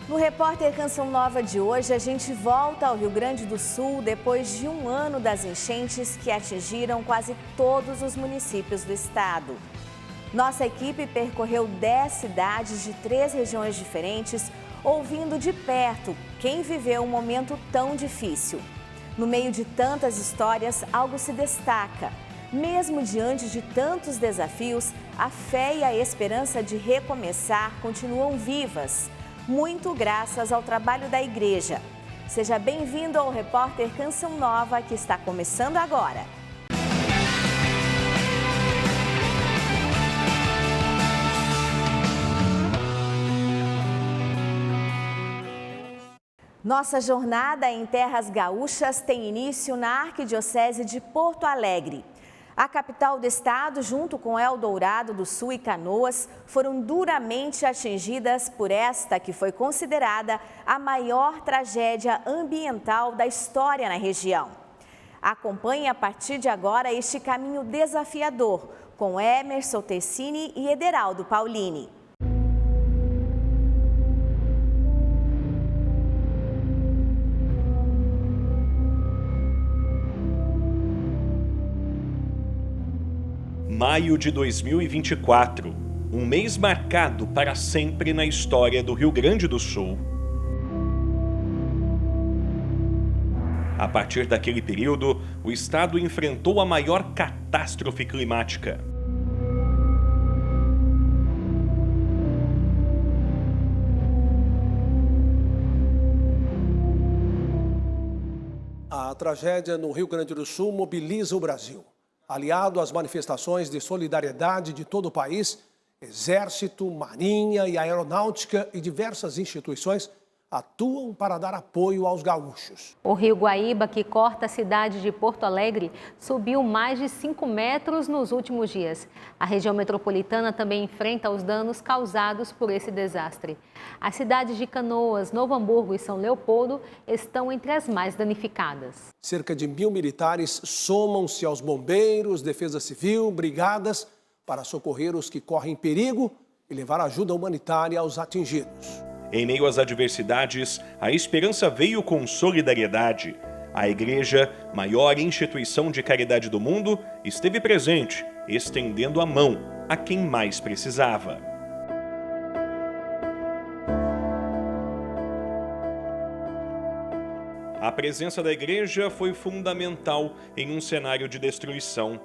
No Repórter Canção Nova de hoje, a gente volta ao Rio Grande do Sul depois de um ano das enchentes que atingiram quase todos os municípios do estado. Nossa equipe percorreu 10 cidades de 3 regiões diferentes, ouvindo de perto quem viveu um momento tão difícil. No meio de tantas histórias, algo se destaca. Mesmo diante de tantos desafios, a fé e a esperança de recomeçar continuam vivas. Muito graças ao trabalho da igreja. Seja bem-vindo ao Repórter Canção Nova, que está começando agora. Nossa jornada em terras gaúchas tem início na Arquidiocese de Porto Alegre. A capital do estado, junto com Eldorado do Sul e Canoas, foram duramente atingidas por esta que foi considerada a maior tragédia ambiental da história na região. Acompanhe a partir de agora este caminho desafiador com Emerson Tessini e Ederaldo Paulini. Maio de 2024, um mês marcado para sempre na história do Rio Grande do Sul. A partir daquele período, o estado enfrentou a maior catástrofe climática. A tragédia no Rio Grande do Sul mobiliza o Brasil. Aliado às manifestações de solidariedade de todo o país, Exército, Marinha e Aeronáutica e diversas instituições atuam para dar apoio aos gaúchos. O rio Guaíba, que corta a cidade de Porto Alegre, subiu mais de 5 metros nos últimos dias. A região metropolitana também enfrenta os danos causados por esse desastre. As cidades de Canoas, Novo Hamburgo e São Leopoldo estão entre as mais danificadas. Cerca de 1.000 militares somam-se aos bombeiros, defesa civil, brigadas, para socorrer os que correm perigo e levar ajuda humanitária aos atingidos. Em meio às adversidades, a esperança veio com solidariedade. A Igreja, maior instituição de caridade do mundo, esteve presente, estendendo a mão a quem mais precisava. A presença da Igreja foi fundamental em um cenário de destruição.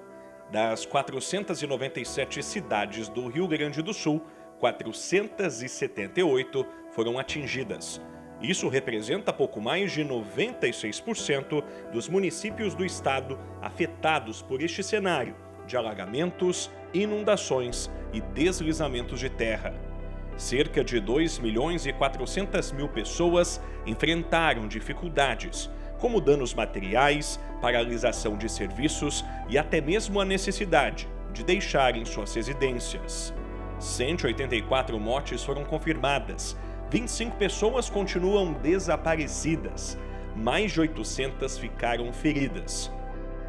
Das 497 cidades do Rio Grande do Sul, 478 foram atingidas. Isso representa pouco mais de 96% dos municípios do estado afetados por este cenário de alagamentos, inundações e deslizamentos de terra. Cerca de 2.400.000 pessoas enfrentaram dificuldades, como danos materiais, paralisação de serviços e até mesmo a necessidade de deixarem suas residências. 184 mortes foram confirmadas, 25 pessoas continuam desaparecidas, mais de 800 ficaram feridas.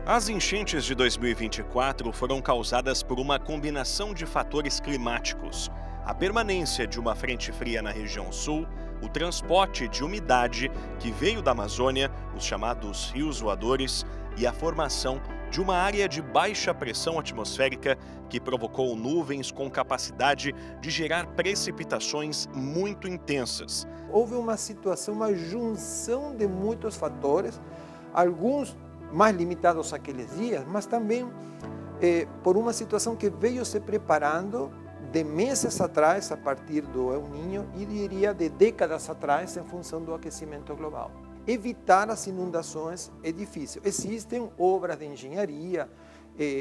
As enchentes de 2024 foram causadas por uma combinação de fatores climáticos: a permanência de uma frente fria na região sul, o transporte de umidade que veio da Amazônia, os chamados rios voadores, e a formação de uma área de baixa pressão atmosférica que provocou nuvens com capacidade de gerar precipitações muito intensas. Houve uma situação, uma junção de muitos fatores, alguns mais limitados àqueles dias, mas também por uma situação que veio se preparando de meses atrás, a partir do El Niño, e diria de décadas atrás, em função do aquecimento global. Evitar as inundações é difícil. Existem obras de engenharia,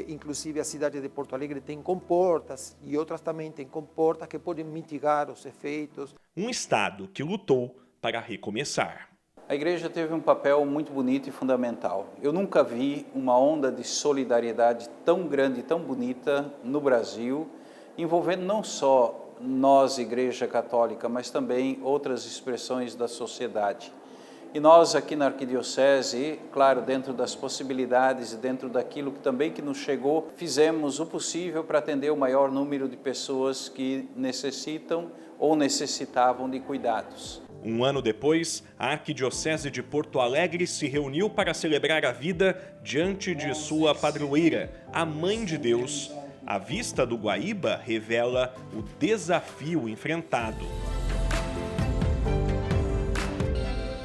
inclusive a cidade de Porto Alegre tem comportas e outras também têm comportas que podem mitigar os efeitos. Um estado que lutou para recomeçar. A igreja teve um papel muito bonito e fundamental. Eu nunca vi uma onda de solidariedade tão grande e tão bonita no Brasil, envolvendo não só nós, Igreja Católica, mas também outras expressões da sociedade. E nós aqui na Arquidiocese, claro, dentro das possibilidades e dentro daquilo que também que nos chegou, fizemos o possível para atender o maior número de pessoas que necessitam ou necessitavam de cuidados. Um ano depois, a Arquidiocese de Porto Alegre se reuniu para celebrar a vida diante de sua padroeira, a Mãe de Deus. A vista do Guaíba revela o desafio enfrentado.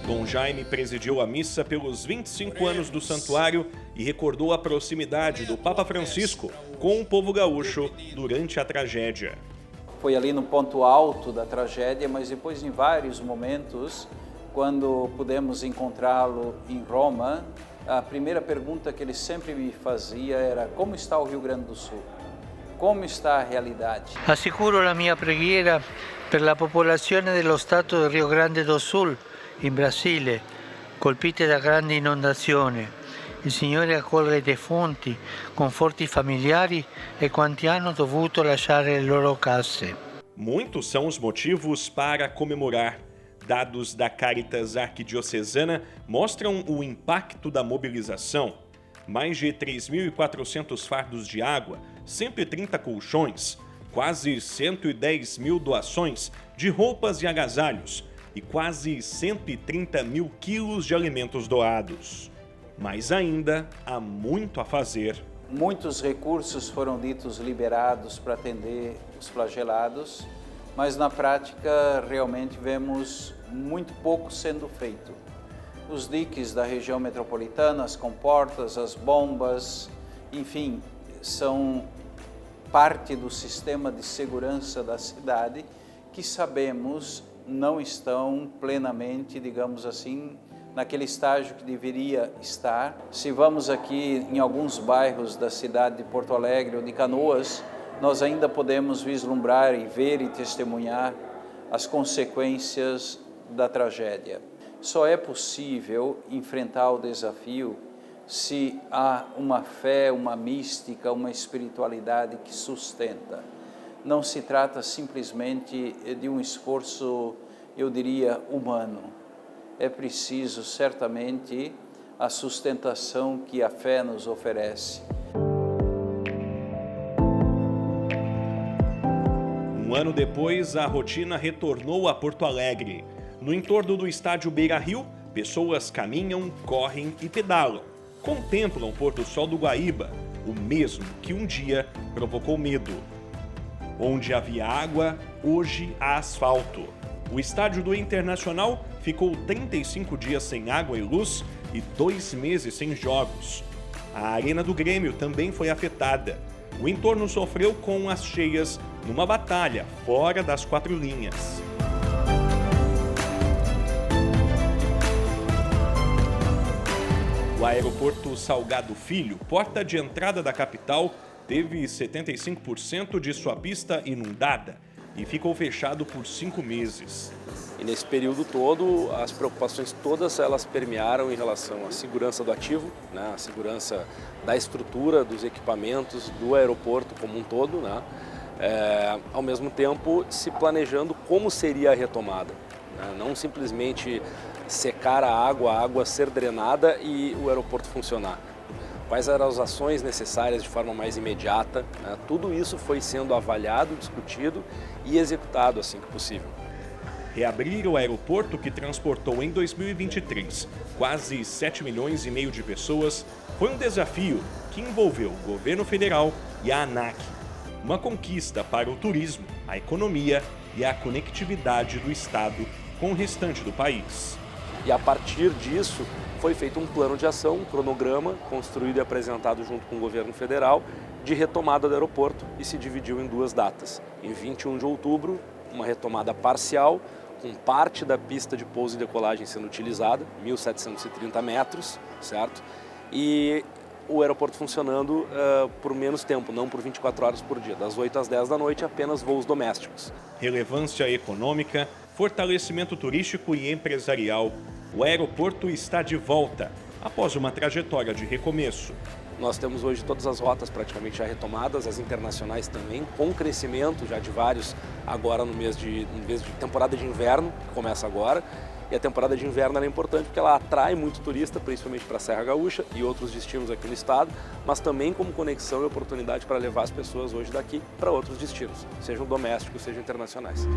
Dom Jaime presidiu a missa pelos 25 anos do santuário e recordou a proximidade do Papa Francisco com o povo gaúcho durante a tragédia. Foi ali no ponto alto da tragédia, mas depois em vários momentos, quando pudemos encontrá-lo em Roma, a primeira pergunta que ele sempre me fazia era: como está o Rio Grande do Sul? Como está a realidade? Assicuro la mia preghiera per la popolazione dello Stato del Rio Grande do Sul, in Brasile, colpite da grande inondazione. Il Signore accoglie i defunti, conforti i familiari e quanti hanno dovuto lasciare le loro case. Muitos são os motivos para comemorar. Dados da Caritas Arquidiocesana mostram o impacto da mobilização. Mais de 3.400 fardos de água, 130 colchões, quase 110 mil doações de roupas e agasalhos e quase 130 mil quilos de alimentos doados. Mas ainda há muito a fazer. Muitos recursos foram ditos liberados para atender os flagelados, mas na prática realmente vemos muito pouco sendo feito. Os diques da região metropolitana, as comportas, as bombas, enfim, são parte do sistema de segurança da cidade que sabemos não estão plenamente, digamos assim, naquele estágio que deveria estar. Se vamos aqui em alguns bairros da cidade de Porto Alegre ou de Canoas, nós ainda podemos vislumbrar e ver e testemunhar as consequências da tragédia. Só é possível enfrentar o desafio se há uma fé, uma mística, uma espiritualidade que sustenta. Não se trata simplesmente de um esforço, eu diria, humano. É preciso, certamente, a sustentação que a fé nos oferece. Um ano depois, a rotina retornou a Porto Alegre. No entorno do estádio Beira-Rio, pessoas caminham, correm e pedalam. Contemplam o pôr do sol do Guaíba, o mesmo que um dia provocou medo. Onde havia água, hoje há asfalto. O estádio do Internacional ficou 35 dias sem água e luz e 2 meses sem jogos. A Arena do Grêmio também foi afetada. O entorno sofreu com as cheias numa batalha fora das 4 linhas. O aeroporto Salgado Filho, porta de entrada da capital, teve 75% de sua pista inundada e ficou fechado por 5 meses. E nesse período todo, as preocupações todas elas permearam em relação à segurança do ativo, né, a segurança da estrutura, dos equipamentos, do aeroporto como um todo, né, ao mesmo tempo se planejando como seria a retomada, né, não simplesmente secar a água ser drenada e o aeroporto funcionar. Quais eram as ações necessárias de forma mais imediata, né? Tudo isso foi sendo avaliado, discutido e executado assim que possível. Reabrir o aeroporto, que transportou em 2023 quase 7 milhões e meio de pessoas, foi um desafio que envolveu o governo federal e a ANAC. Uma conquista para o turismo, a economia e a conectividade do estado com o restante do país. E a partir disso, foi feito um plano de ação, um cronograma, construído e apresentado junto com o governo federal, de retomada do aeroporto e se dividiu em 2 datas. Em 21 de outubro, uma retomada parcial, com parte da pista de pouso e decolagem sendo utilizada, 1.730 metros, certo? E o aeroporto funcionando por menos tempo, não por 24 horas por dia, das 8 às 10 da noite, apenas voos domésticos. Relevância econômica, fortalecimento turístico e empresarial. O aeroporto está de volta, após uma trajetória de recomeço. Nós temos hoje todas as rotas praticamente já retomadas, as internacionais também, com crescimento já de vários, agora no mês de temporada de inverno, que começa agora. E a temporada de inverno é importante porque ela atrai muito turista, principalmente para a Serra Gaúcha e outros destinos aqui no estado, mas também como conexão e oportunidade para levar as pessoas hoje daqui para outros destinos, sejam domésticos, sejam internacionais.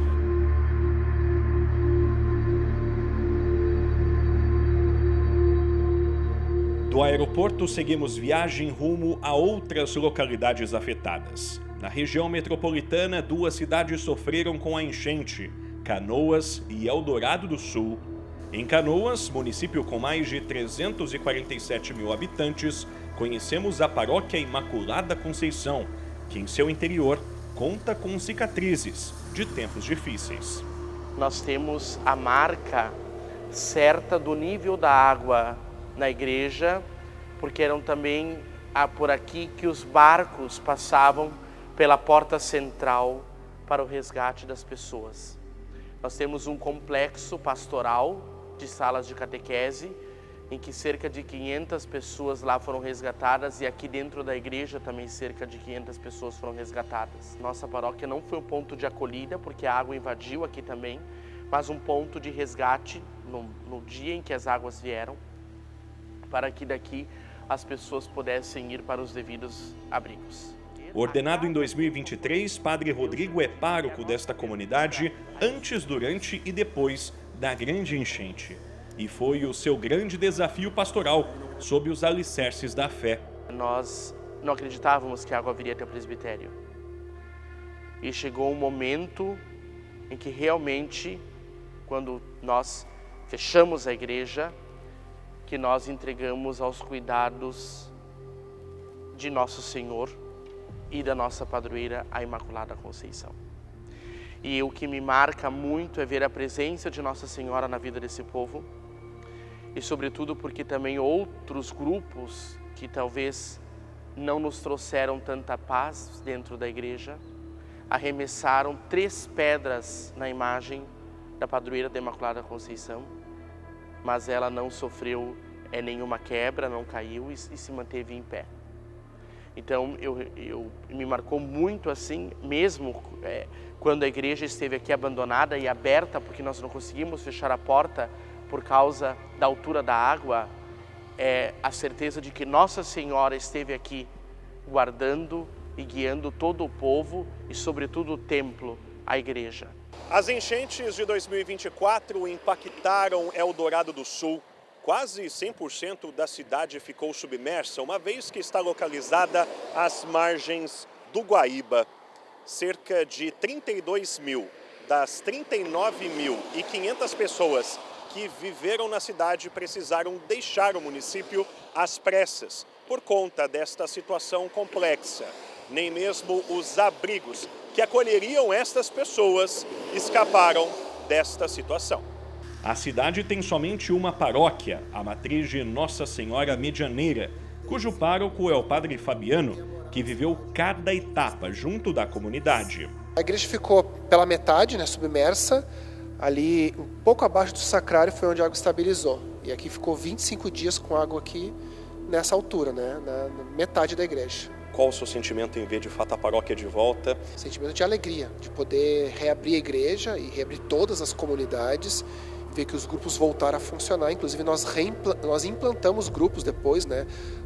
Do aeroporto, seguimos viagem rumo a outras localidades afetadas. Na região metropolitana, 2 cidades sofreram com a enchente, Canoas e Eldorado do Sul. Em Canoas, município com mais de 347 mil habitantes, conhecemos a Paróquia Imaculada Conceição, que em seu interior conta com cicatrizes de tempos difíceis. Nós temos a marca certa do nível da água na igreja, porque eram também por aqui que os barcos passavam pela porta central para o resgate das pessoas. Nós temos um complexo pastoral de salas de catequese, em que cerca de 500 pessoas lá foram resgatadas, e aqui dentro da igreja também cerca de 500 pessoas foram resgatadas. Nossa paróquia não foi um ponto de acolhida, porque a água invadiu aqui também, mas um ponto de resgate no dia em que as águas vieram, para que daqui as pessoas pudessem ir para os devidos abrigos. Ordenado em 2023, Padre Rodrigo é pároco desta comunidade antes, durante e depois da grande enchente. E foi o seu grande desafio pastoral, sob os alicerces da fé. Nós não acreditávamos que a água viria até o presbitério. E chegou um momento em que realmente, quando nós fechamos a igreja, que nós entregamos aos cuidados de Nosso Senhor e da nossa padroeira, a Imaculada Conceição. E o que me marca muito é ver a presença de Nossa Senhora na vida desse povo, e sobretudo porque também outros grupos que talvez não nos trouxeram tanta paz dentro da igreja, arremessaram 3 pedras na imagem da padroeira da Imaculada Conceição, mas ela não sofreu nenhuma quebra, não caiu e se manteve em pé. Então, me marcou muito assim, mesmo quando a igreja esteve aqui abandonada e aberta, porque nós não conseguimos fechar a porta por causa da altura da água, a certeza de que Nossa Senhora esteve aqui guardando e guiando todo o povo e, sobretudo, o templo, a igreja. As enchentes de 2024 impactaram Eldorado do Sul. Quase 100% da cidade ficou submersa, uma vez que está localizada às margens do Guaíba. Cerca de 32 mil das 39.500 pessoas que viveram na cidade precisaram deixar o município às pressas por conta desta situação complexa. Nem mesmo os abrigos que acolheriam estas pessoas escaparam desta situação. A cidade tem somente uma paróquia, a matriz de Nossa Senhora Medianeira, cujo pároco é o Padre Fabiano, que viveu cada etapa junto da comunidade. A igreja ficou pela metade, submersa, ali um pouco abaixo do sacrário foi onde a água estabilizou. E aqui ficou 25 dias com água aqui nessa altura, na metade da igreja. Qual o seu sentimento em ver de fato a paróquia de volta? Sentimento de alegria, de poder reabrir a igreja e reabrir todas as comunidades, ver que os grupos voltaram a funcionar. Inclusive nós implantamos grupos depois,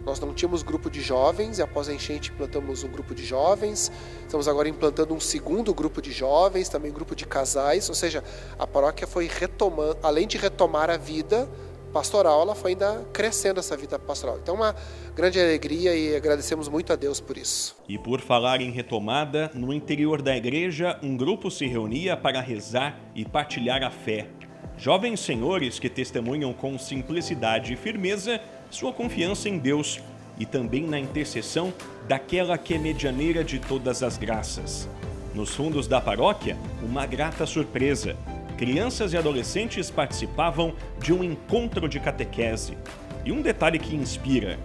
Nós não tínhamos grupo de jovens e após a enchente implantamos um grupo de jovens. Estamos agora implantando um segundo grupo de jovens, também grupo de casais, ou seja, a paróquia foi retomando, além de retomar a vida pastoral, ela foi ainda crescendo essa vida pastoral. Então uma grande alegria e agradecemos muito a Deus por isso. E por falar em retomada, no interior da igreja, um grupo se reunia para rezar e partilhar a fé. Jovens senhores que testemunham com simplicidade e firmeza sua confiança em Deus e também na intercessão daquela que é medianeira de todas as graças. Nos fundos da paróquia, uma grata surpresa. Crianças e adolescentes participavam de um encontro de catequese. E um detalhe que inspira: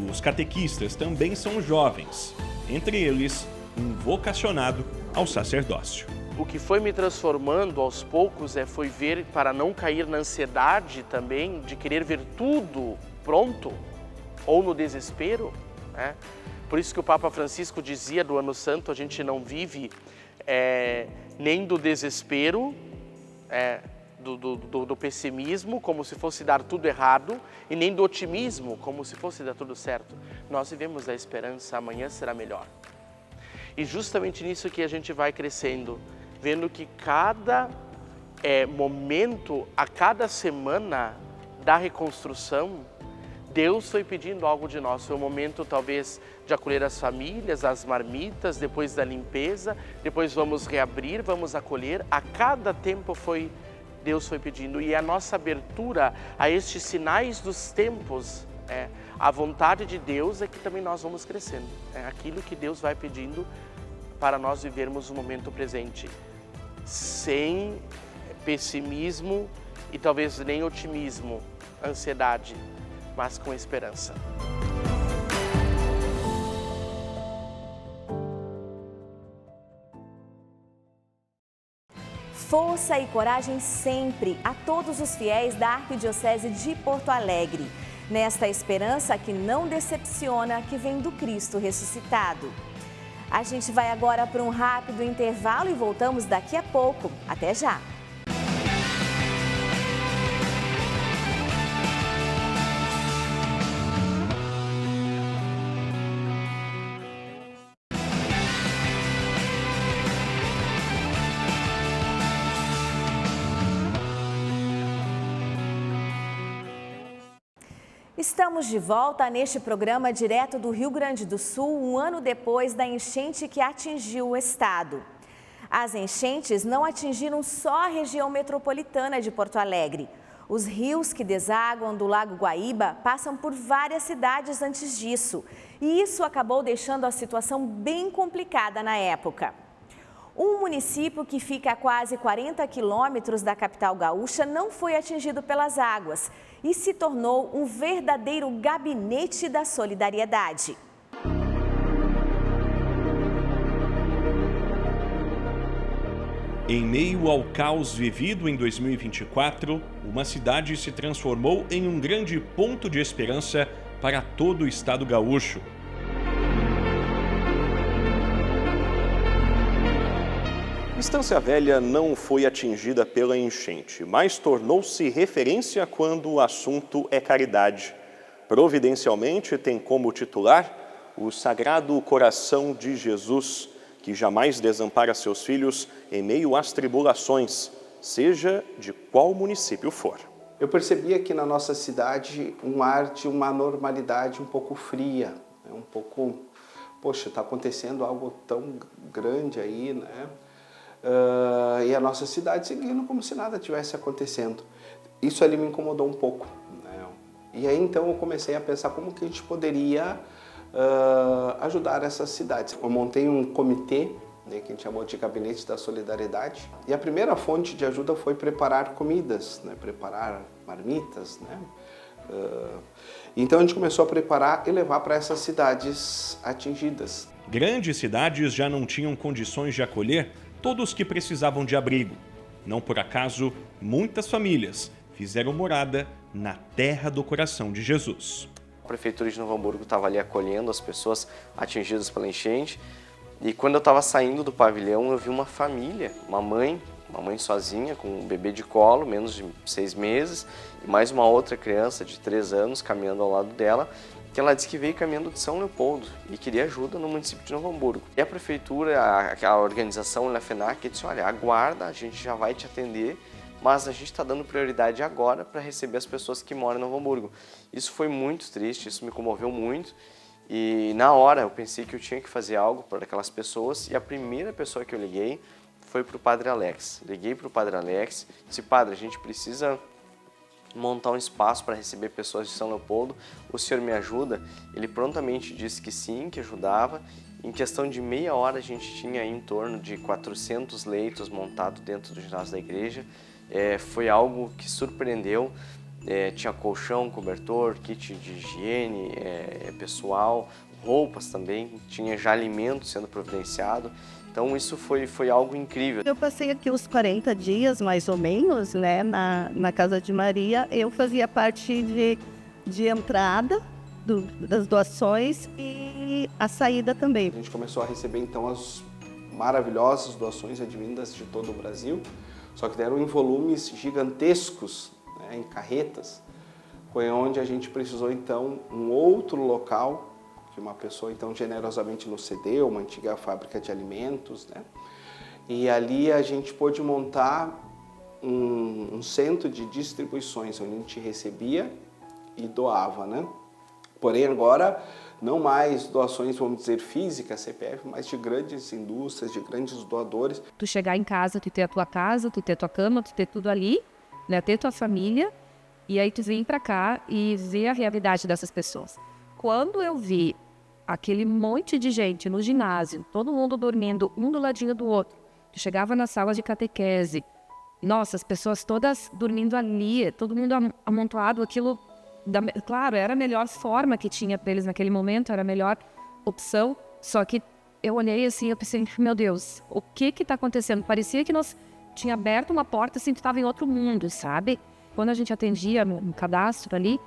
os catequistas também são jovens, entre eles um vocacionado ao sacerdócio. O que foi me transformando aos poucos foi ver, para não cair na ansiedade também, de querer ver tudo pronto, ou no desespero. Por isso que o Papa Francisco dizia do Ano Santo, a gente não vive nem do desespero, do pessimismo, como se fosse dar tudo errado, e nem do otimismo, como se fosse dar tudo certo. Nós vivemos a esperança, amanhã será melhor. E justamente nisso que a gente vai crescendo, vendo que cada momento, a cada semana da reconstrução, Deus foi pedindo algo de nós. Foi o momento, talvez, de acolher as famílias, as marmitas, depois da limpeza, depois vamos reabrir, vamos acolher. A cada tempo Deus foi pedindo. E a nossa abertura a estes sinais dos tempos, a vontade de Deus é que também nós vamos crescendo. É aquilo que Deus vai pedindo para nós vivermos o momento presente, sem pessimismo e talvez nem otimismo, ansiedade, mas com esperança. Força e coragem sempre a todos os fiéis da Arquidiocese de Porto Alegre, nesta esperança que não decepciona, que vem do Cristo ressuscitado. A gente vai agora para um rápido intervalo e voltamos daqui a pouco. Até já! Estamos de volta neste programa direto do Rio Grande do Sul, um ano depois da enchente que atingiu o estado. As enchentes não atingiram só a região metropolitana de Porto Alegre. Os rios que desaguam do Lago Guaíba passam por várias cidades antes disso. E isso acabou deixando a situação bem complicada na época. Um município que fica a quase 40 quilômetros da capital gaúcha não foi atingido pelas águas e se tornou um verdadeiro gabinete da solidariedade. Em meio ao caos vivido em 2024, uma cidade se transformou em um grande ponto de esperança para todo o estado gaúcho. Estância Velha não foi atingida pela enchente, mas tornou-se referência quando o assunto é caridade. Providencialmente tem como titular o Sagrado Coração de Jesus, que jamais desampara seus filhos em meio às tribulações, seja de qual município for. Eu percebi aqui na nossa cidade um ar de uma normalidade um pouco fria, um pouco, poxa, está acontecendo algo tão grande aí, né? E a nossa cidade seguindo como se nada tivesse acontecendo. Isso ali me incomodou um pouco, né? E aí então eu comecei a pensar como que a gente poderia ajudar essas cidades. Eu montei um comitê, né, que a gente chamou de Gabinete da Solidariedade, e a primeira fonte de ajuda foi preparar comidas, né, preparar marmitas, né? Então a gente começou a preparar e levar para essas cidades atingidas. Grandes cidades já não tinham condições de acolher todos que precisavam de abrigo. Não por acaso, muitas famílias fizeram morada na terra do coração de Jesus. A Prefeitura de Novo Hamburgo estava ali acolhendo as pessoas atingidas pela enchente. E quando eu estava saindo do pavilhão, eu vi uma família, uma mãe sozinha, com um bebê de colo, menos de 6 meses, e mais uma outra criança de 3 anos caminhando ao lado dela, que ela disse que veio caminhando de São Leopoldo e queria ajuda no município de Novo Hamburgo. E a prefeitura, a organização, a FENAC, disse, olha, aguarda, a gente já vai te atender, mas a gente está dando prioridade agora para receber as pessoas que moram em Novo Hamburgo. Isso foi muito triste, isso me comoveu muito, e na hora eu pensei que eu tinha que fazer algo para aquelas pessoas, e a primeira pessoa que eu liguei foi para o Padre Alex. Liguei para o Padre Alex, disse, Padre, a gente precisa montar um espaço para receber pessoas de São Leopoldo, o senhor me ajuda? Ele prontamente disse que sim, que ajudava. Em questão de meia hora a gente tinha aí em torno de 400 leitos montados dentro do ginásio da igreja. Foi algo que surpreendeu, tinha colchão, cobertor, kit de higiene pessoal, roupas também, tinha já alimento sendo providenciado. Então isso foi algo incrível. Eu passei aqui uns 40 dias, mais ou menos, né, na Casa de Maria. Eu fazia parte de entrada das doações e a saída também. A gente começou a receber então as maravilhosas doações advindas de todo o Brasil, só que deram em volumes gigantescos, né, em carretas. Foi onde a gente precisou então um outro local que uma pessoa então generosamente nos cedeu, uma antiga fábrica de alimentos, né? E ali a gente pôde montar um centro de distribuições, onde a gente recebia e doava, né? Porém, agora, não mais doações, vamos dizer, físicas, CPF, mas de grandes indústrias, de grandes doadores. Tu chegar em casa, tu ter a tua casa, tu ter a tua cama, tu ter tudo ali, né? Ter tua família, e aí tu vir pra cá e ver a realidade dessas pessoas. Quando eu vi aquele monte de gente no ginásio, todo mundo dormindo um do ladinho do outro, tu chegava na sala de catequese, nossa, as pessoas todas dormindo ali, todo mundo amontoado, aquilo... Claro, era a melhor forma que tinha para eles naquele momento, era a melhor opção, só que eu olhei assim, eu pensei, meu Deus, o que está acontecendo? Parecia que nós tinha aberto uma porta assim, tu estava em outro mundo, sabe? Quando a gente atendia no cadastro ali,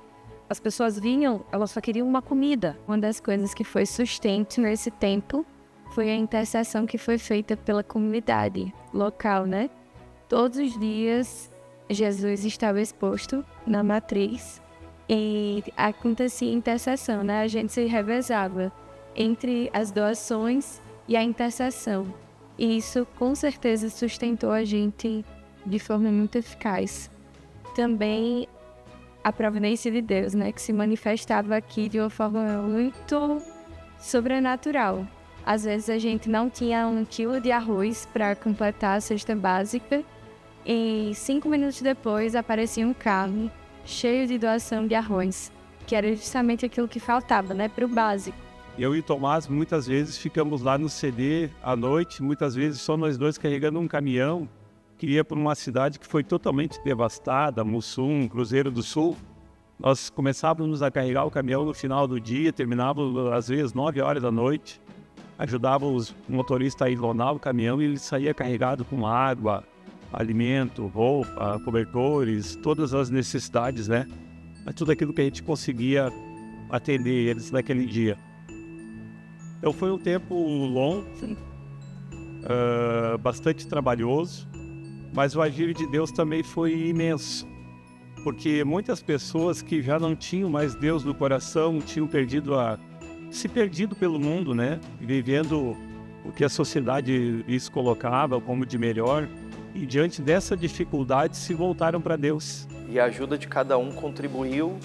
as pessoas vinham, elas só queriam uma comida. Uma das coisas que foi sustento nesse tempo foi a intercessão que foi feita pela comunidade local, né? Todos os dias, Jesus estava exposto na matriz e acontecia intercessão, né? A gente se revezava entre as doações e a intercessão. E isso, com certeza, sustentou a gente de forma muito eficaz. Também a providência de Deus, né? Que se manifestava aqui de uma forma muito sobrenatural. Às vezes a gente não tinha 1 quilo de arroz para completar a cesta básica e 5 minutos depois aparecia um carro cheio de doação de arroz, que era justamente aquilo que faltava, né, para o básico. Eu e o Tomás muitas vezes ficamos lá no CD à noite, muitas vezes só nós dois carregando um caminhão que ia para uma cidade que foi totalmente devastada, Mussum, Cruzeiro do Sul. Nós começávamos a carregar o caminhão no final do dia, terminávamos às vezes 9 horas da noite, ajudávamos o motorista a ilonar o caminhão e ele saía carregado com água, alimento, roupa, cobertores, todas as necessidades, né? Mas tudo aquilo que a gente conseguia atender eles naquele dia. Então foi um tempo longo, bastante trabalhoso, mas o agir de Deus também foi imenso, porque muitas pessoas que já não tinham mais Deus no coração, tinham se perdido pelo mundo, né? Vivendo o que a sociedade lhes colocava como de melhor, e diante dessa dificuldade se voltaram para Deus. E a ajuda de cada um contribuiu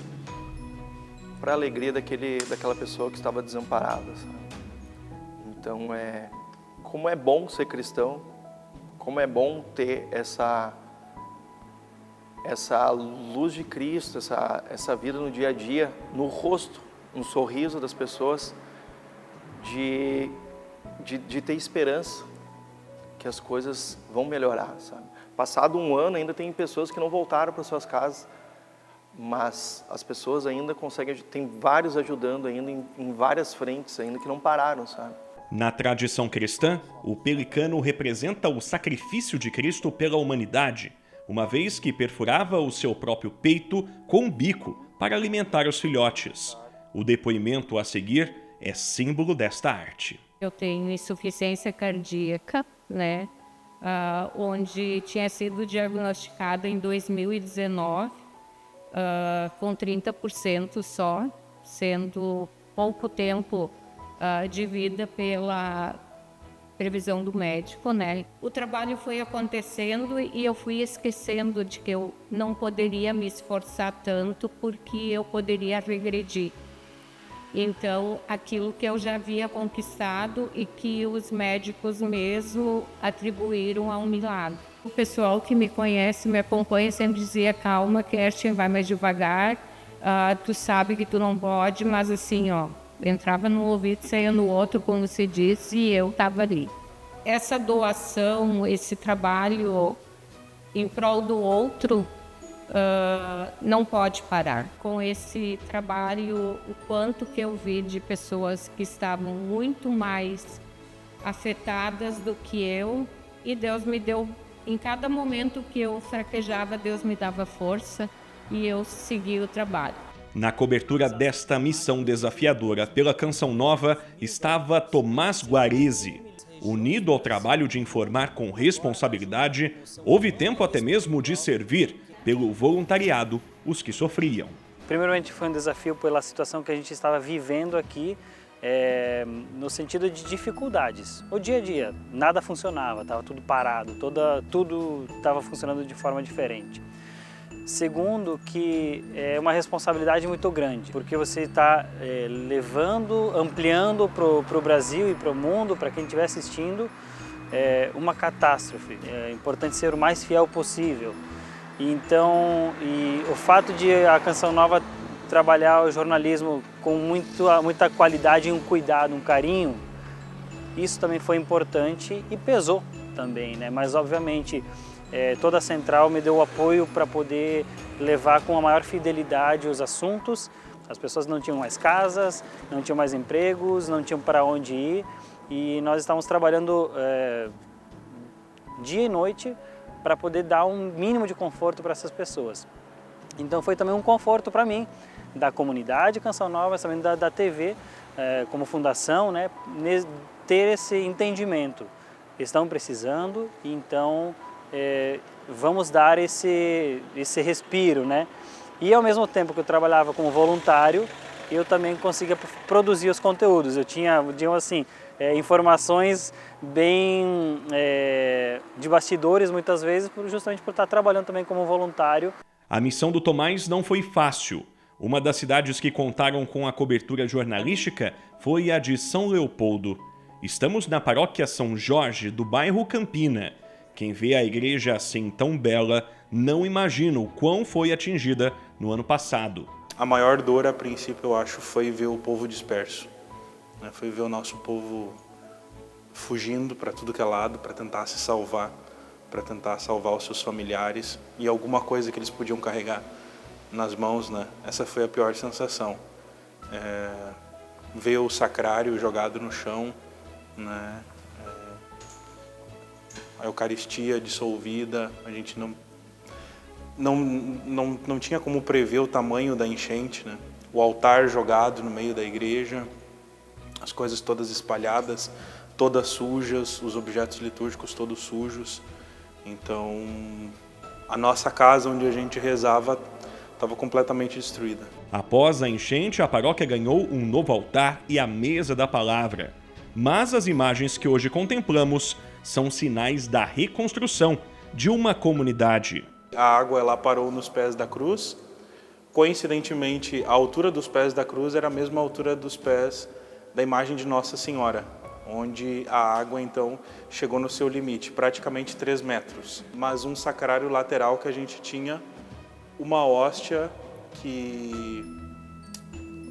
para a alegria daquela pessoa que estava desamparada, sabe? Então, como é bom ser cristão, como é bom ter essa luz de Cristo, essa vida no dia a dia, no rosto, no sorriso das pessoas, de ter esperança que as coisas vão melhorar, sabe? Passado 1 ano, ainda tem pessoas que não voltaram para suas casas, mas as pessoas ainda conseguem, tem vários ajudando ainda em várias frentes ainda que não pararam, sabe? Na tradição cristã, o pelicano representa o sacrifício de Cristo pela humanidade, uma vez que perfurava o seu próprio peito com um bico para alimentar os filhotes. O depoimento a seguir é símbolo desta arte. Eu tenho insuficiência cardíaca, né? Onde tinha sido diagnosticada em 2019, com 30% só, sendo pouco tempo de vida pela previsão do médico, né? O trabalho foi acontecendo e eu fui esquecendo de que eu não poderia me esforçar tanto porque eu poderia regredir. Então, aquilo que eu já havia conquistado e que os médicos mesmo atribuíram a um milagre. O pessoal que me conhece, me acompanha, sempre dizia, calma, Kerstin, vai mais devagar, tu sabe que tu não pode, mas assim, ó, entrava num ouvido, saía no outro, como se diz, e eu estava ali. Essa doação, esse trabalho em prol do outro, não pode parar. Com esse trabalho, o quanto que eu vi de pessoas que estavam muito mais afetadas do que eu, e Deus me deu, em cada momento que eu fraquejava, Deus me dava força e eu segui o trabalho. Na cobertura desta missão desafiadora pela Canção Nova estava Tomás Guarese. Unido ao trabalho de informar com responsabilidade, houve tempo até mesmo de servir pelo voluntariado os que sofriam. Primeiramente foi um desafio pela situação que a gente estava vivendo aqui, no sentido de dificuldades. O dia a dia, nada funcionava, estava tudo parado, tudo estava funcionando de forma diferente. Segundo, que é uma responsabilidade muito grande, porque você está levando, ampliando para o Brasil e para o mundo, para quem estiver assistindo, uma catástrofe. É importante ser o mais fiel possível. Então, o fato de a Canção Nova trabalhar o jornalismo com muita qualidade, um cuidado, um carinho, isso também foi importante e pesou também, né? Mas obviamente toda a central me deu o apoio para poder levar com a maior fidelidade os assuntos. As pessoas não tinham mais casas, não tinham mais empregos, não tinham para onde ir, e nós estávamos trabalhando dia e noite para poder dar um mínimo de conforto para essas pessoas. Então foi também um conforto para mim, da comunidade Canção Nova, mas também da TV, como fundação, né, ter esse entendimento. Estão precisando, então vamos dar esse respiro, né? E ao mesmo tempo que eu trabalhava como voluntário, eu também conseguia produzir os conteúdos. Eu tinha, digamos assim, informações bem de bastidores muitas vezes, justamente por estar trabalhando também como voluntário. A missão do Tomás não foi fácil. Uma das cidades que contaram com a cobertura jornalística foi a de São Leopoldo. Estamos na paróquia São Jorge, do bairro Campina. Quem vê a igreja assim tão bela não imagina o quão foi atingida no ano passado. A maior dor, a princípio, eu acho, foi ver o povo disperso. Foi ver o nosso povo fugindo para tudo que é lado, para tentar se salvar, para tentar salvar os seus familiares e alguma coisa que eles podiam carregar nas mãos, né? Essa foi a pior sensação. Ver o sacrário jogado no chão, né? A Eucaristia dissolvida, a gente não tinha como prever o tamanho da enchente, né? O altar jogado no meio da igreja, as coisas todas espalhadas, todas sujas, os objetos litúrgicos todos sujos. Então, a nossa casa onde a gente rezava estava completamente destruída. Após a enchente, a paróquia ganhou um novo altar e a mesa da palavra. Mas as imagens que hoje contemplamos são sinais da reconstrução de uma comunidade. A água ela parou nos pés da cruz. Coincidentemente, a altura dos pés da cruz era a mesma altura dos pés da imagem de Nossa Senhora, onde a água então chegou no seu limite, praticamente 3 metros. Mas um sacrário lateral que a gente tinha, uma hóstia que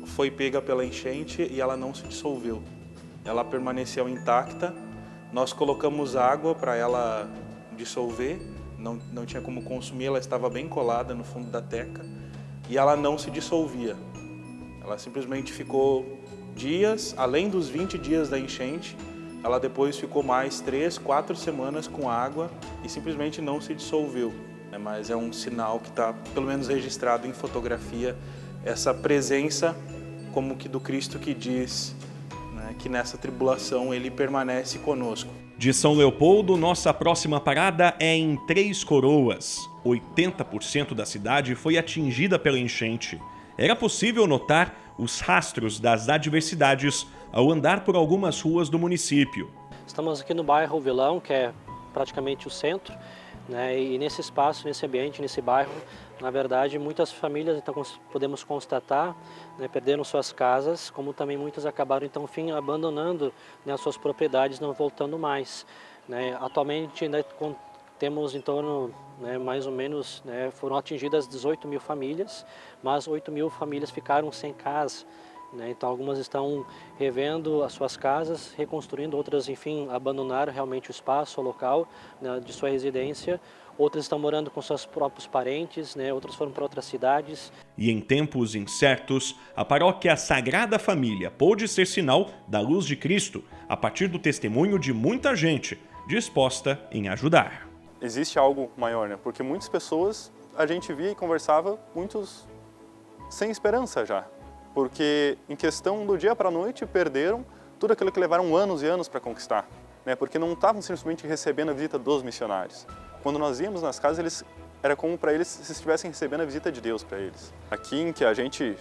foi pega pela enchente e ela não se dissolveu. Ela permaneceu intacta. Nós colocamos água para ela dissolver, não tinha como consumir, ela estava bem colada no fundo da teca e ela não se dissolvia. Ela simplesmente ficou dias, além dos 20 dias da enchente, ela depois ficou mais 3, 4 semanas com água e simplesmente não se dissolveu. Mas é um sinal que está, pelo menos registrado em fotografia, essa presença como que do Cristo que diz, né, que nessa tribulação ele permanece conosco. De São Leopoldo, nossa próxima parada é em Três Coroas. 80% da cidade foi atingida pela enchente. Era possível notar os rastros das adversidades ao andar por algumas ruas do município. Estamos aqui no bairro Vilão, que é praticamente o centro, né? E nesse espaço, nesse ambiente, nesse bairro, na verdade, muitas famílias, então, podemos constatar, né, perderam suas casas, como também muitas acabaram, então, enfim, abandonando, né, as suas propriedades, não voltando mais, né? Atualmente, né, temos em torno, né, mais ou menos, né, foram atingidas 18 mil famílias, mas 8 mil famílias ficaram sem casa, né? Então algumas estão revendo as suas casas, reconstruindo, outras, enfim, abandonaram realmente o espaço, o local, né, de sua residência. Outras estão morando com seus próprios parentes, né? Outras foram para outras cidades. E em tempos incertos, a paróquia Sagrada Família pôde ser sinal da luz de Cristo, a partir do testemunho de muita gente disposta em ajudar. Existe algo maior, né? Porque muitas pessoas a gente via e conversava, muitos sem esperança já. Porque em questão do dia para a noite perderam tudo aquilo que levaram anos e anos para conquistar, né? Porque não estavam simplesmente recebendo a visita dos missionários. Quando nós íamos nas casas, era como para eles se estivessem recebendo a visita de Deus para eles. Aqui em que a gente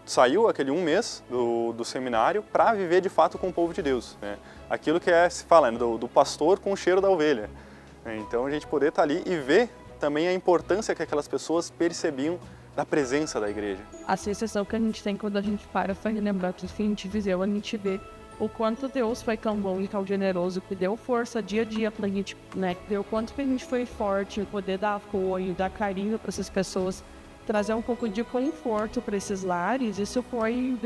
saiu aquele 1 mês do seminário para viver de fato com o povo de Deus, né? Aquilo que se fala, né, do pastor com o cheiro da ovelha. Então a gente poder estar ali e ver também a importância que aquelas pessoas percebiam da presença da igreja. A sensação que a gente tem quando a gente para lembrar tudo que a gente viveu, a gente vê o quanto Deus foi tão bom e tão generoso, que deu força dia a dia pra gente, né? Que deu o quanto que a gente foi forte, poder dar apoio, dar carinho para essas pessoas, trazer um pouco de conforto para esses lares. Isso foi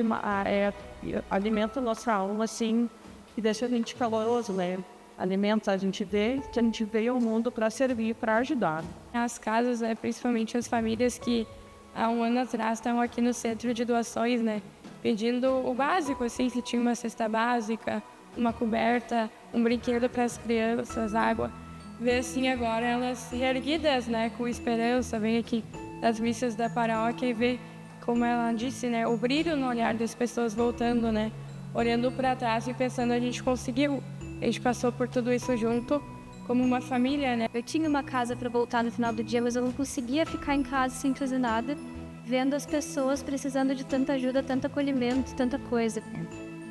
alimenta a nossa alma, assim, e deixa a gente caloroso, né? Alimenta, a gente vê que a gente veio ao mundo para servir, para ajudar. As casas, né, principalmente as famílias que há um ano atrás estavam aqui no centro de doações, né, pedindo o básico, assim, se tinha uma cesta básica, uma coberta, um brinquedo para as crianças, água. Ver assim agora elas reerguidas, né, com esperança, vem aqui das missas da paróquia e ver, como ela disse, né, o brilho no olhar das pessoas voltando, né, olhando para trás e pensando, a gente conseguiu, a gente passou por tudo isso junto, como uma família, né. Eu tinha uma casa para voltar no final do dia, mas eu não conseguia ficar em casa sem fazer nada, vendo as pessoas precisando de tanta ajuda, tanto acolhimento, tanta coisa.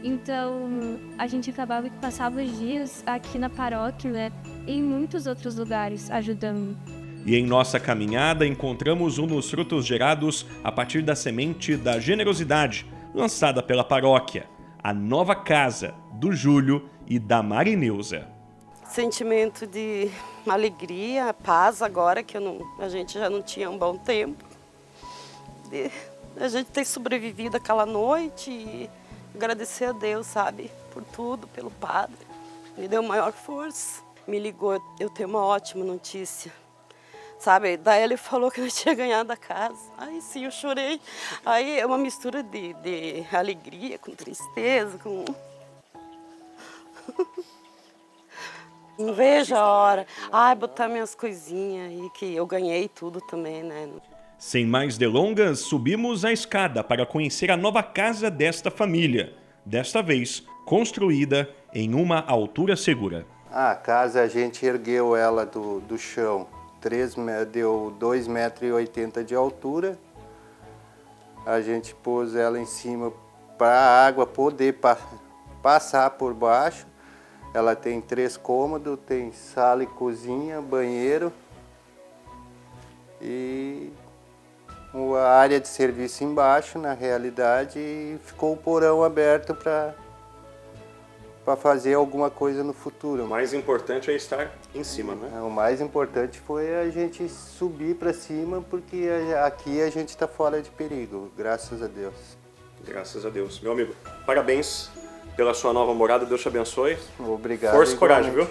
Então, a gente acabava que passava os dias aqui na paróquia, né, e em muitos outros lugares, ajudando. E em nossa caminhada encontramos um dos frutos gerados a partir da semente da generosidade, lançada pela paróquia, a nova casa do Júlio e da Marineuza. Sentimento de alegria, paz agora, que a gente já não tinha um bom tempo. A gente ter sobrevivido aquela noite e agradecer a Deus, sabe, por tudo, pelo padre. Me deu maior força. Me ligou, eu tenho uma ótima notícia, sabe? Daí ele falou que eu tinha ganhado a casa. Aí sim, eu chorei. Aí é uma mistura de alegria com tristeza, com... Não vejo a hora. Ai, botar minhas coisinhas aí, que eu ganhei tudo também, né? Sem mais delongas, subimos a escada para conhecer a nova casa desta família. Desta vez, construída em uma altura segura. A casa, a gente ergueu ela do chão. Deu 2,80 metros de altura. A gente pôs ela em cima para a água poder passar por baixo. Ela tem 3 cômodos, tem sala e cozinha, banheiro e a área de serviço embaixo, na realidade, e ficou o porão aberto para fazer alguma coisa no futuro. O mais importante é estar em cima, né? O mais importante foi a gente subir para cima, porque aqui a gente está fora de perigo, graças a Deus. Graças a Deus. Meu amigo, parabéns pela sua nova morada, Deus te abençoe. Obrigado. Força e coragem, viu?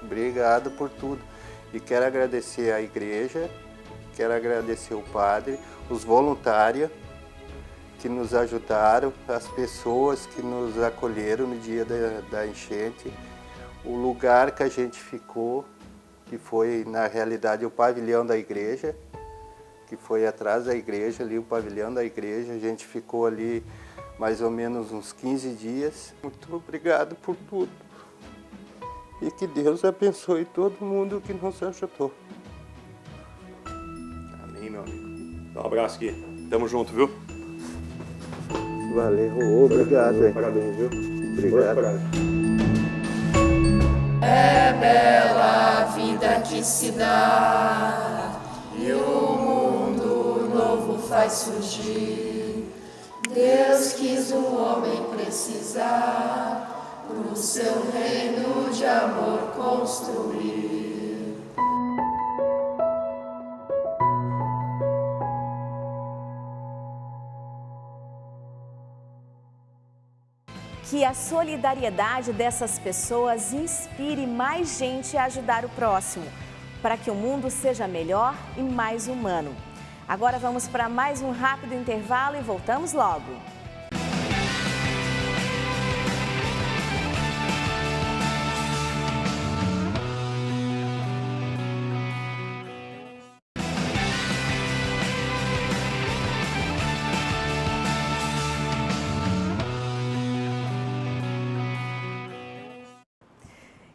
Obrigado por tudo. E quero agradecer a igreja, quero agradecer o padre, os voluntários que nos ajudaram, as pessoas que nos acolheram no dia da enchente, o lugar que a gente ficou, que foi na realidade o pavilhão da igreja, que foi atrás da igreja, ali o pavilhão da igreja, a gente ficou ali mais ou menos uns 15 dias. Muito obrigado por tudo. E que Deus abençoe todo mundo que nos ajudou. Amém, meu amigo. Dá um abraço aqui. Tamo junto, viu? Valeu, obrigado. Parabéns, viu? Obrigado. É bela a vida que se dá e o mundo novo faz surgir. Deus quis o homem precisar pro seu reino de amor construir. Que a solidariedade dessas pessoas inspire mais gente a ajudar o próximo, para que o mundo seja melhor e mais humano. Agora vamos para mais um rápido intervalo e voltamos logo.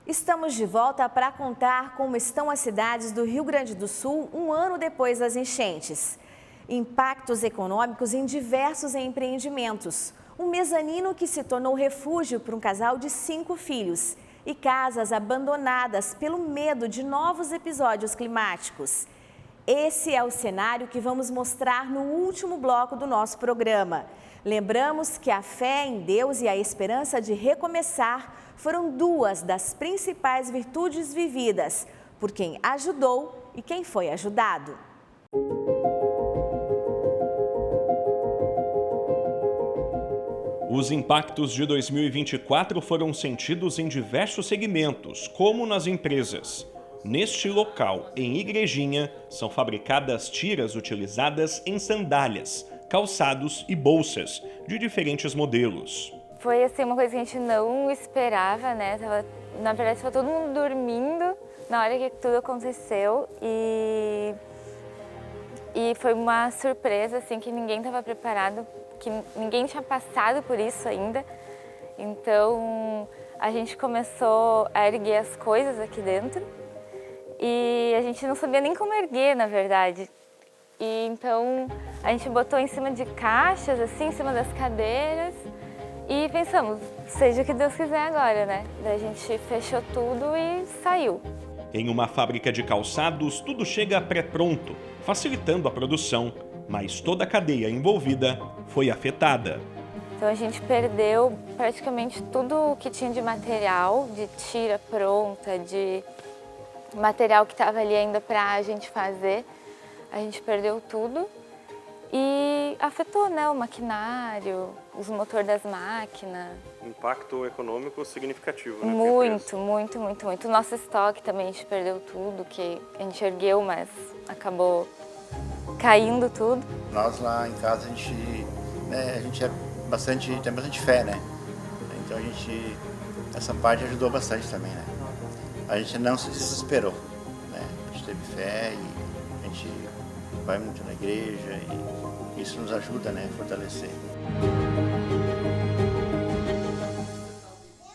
Estamos de volta para contar como estão as cidades do Rio Grande do Sul um ano depois das enchentes. Impactos econômicos em diversos empreendimentos. Um mezanino que se tornou refúgio para um casal de 5 filhos. E casas abandonadas pelo medo de novos episódios climáticos. Esse é o cenário que vamos mostrar no último bloco do nosso programa. Lembramos que a fé em Deus e a esperança de recomeçar foram duas das principais virtudes vividas por quem ajudou e quem foi ajudado. Os impactos de 2024 foram sentidos em diversos segmentos, como nas empresas. Neste local, em Igrejinha, são fabricadas tiras utilizadas em sandálias, calçados e bolsas de diferentes modelos. Foi assim uma coisa que a gente não esperava, né? Na verdade, estava todo mundo dormindo na hora que tudo aconteceu e foi uma surpresa assim que ninguém estava preparado, que ninguém tinha passado por isso ainda. Então a gente começou a erguer as coisas aqui dentro e a gente não sabia nem como erguer, na verdade. E então a gente botou em cima de caixas, assim, em cima das cadeiras e pensamos, seja o que Deus quiser agora, né? Daí a gente fechou tudo e saiu. Em uma fábrica de calçados, tudo chega pré-pronto, facilitando a produção, mas toda a cadeia envolvida foi afetada. Então a gente perdeu praticamente tudo o que tinha de material, de tira pronta, de material que estava ali ainda para a gente fazer. A gente perdeu tudo e afetou, né, o maquinário, os motores das máquinas. Impacto econômico significativo, né? Muito. O nosso estoque também a gente perdeu tudo, que a gente ergueu, mas acabou caindo tudo. Nós lá em casa a gente tem bastante fé, né? Então essa parte ajudou bastante também, né? A gente não se desesperou, né? A gente teve fé e a gente vai muito na igreja e isso nos ajuda, né, a fortalecer.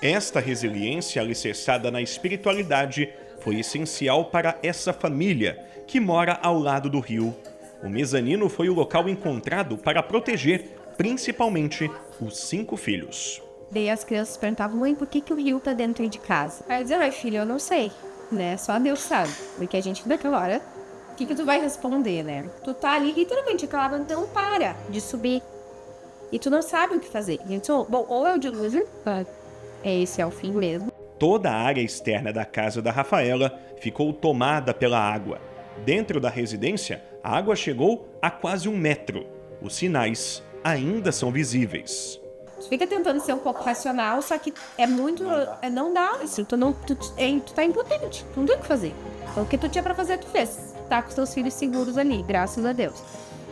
Esta resiliência alicerçada na espiritualidade foi essencial para essa família que mora ao lado do rio. O mezanino foi o local encontrado para proteger, principalmente, os 5 filhos. Daí as crianças perguntavam, mãe, por que o rio tá dentro de casa? Aí eu dizia, ai filho, eu não sei, né? Só Deus sabe. Porque a gente naquela hora, o que tu vai responder, né? Tu tá ali literalmente aquela hora, então para de subir. E tu não sabe o que fazer. Então, bom, ou eu digo, esse é o fim mesmo. Toda a área externa da casa da Rafaela ficou tomada pela água. Dentro da residência, a água chegou a quase 1 metro. Os sinais ainda são visíveis. Tu fica tentando ser um pouco racional, só que é muito... Não dá, assim, tu tá impotente, tu não tem o que fazer. Então, o que tu tinha pra fazer, tu fez. Tá com os teus filhos seguros ali, graças a Deus.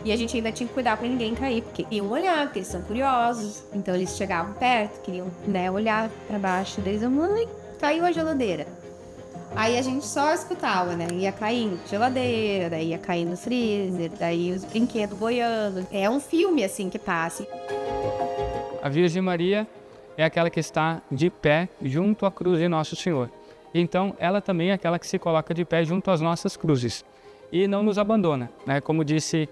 E a gente ainda tinha que cuidar pra ninguém cair, porque iam olhar, porque eles são curiosos. Então, eles chegavam perto, queriam, né, olhar pra baixo. Daí eles mãe, caiu a geladeira. Aí a gente só escutava, né? Ia caindo geladeira, daí ia caindo freezer, daí os brinquedos boiando. É um filme, assim, que passa. A Virgem Maria é aquela que está de pé junto à cruz de Nosso Senhor. Então, ela também é aquela que se coloca de pé junto às nossas cruzes e não nos abandona, né? Como disse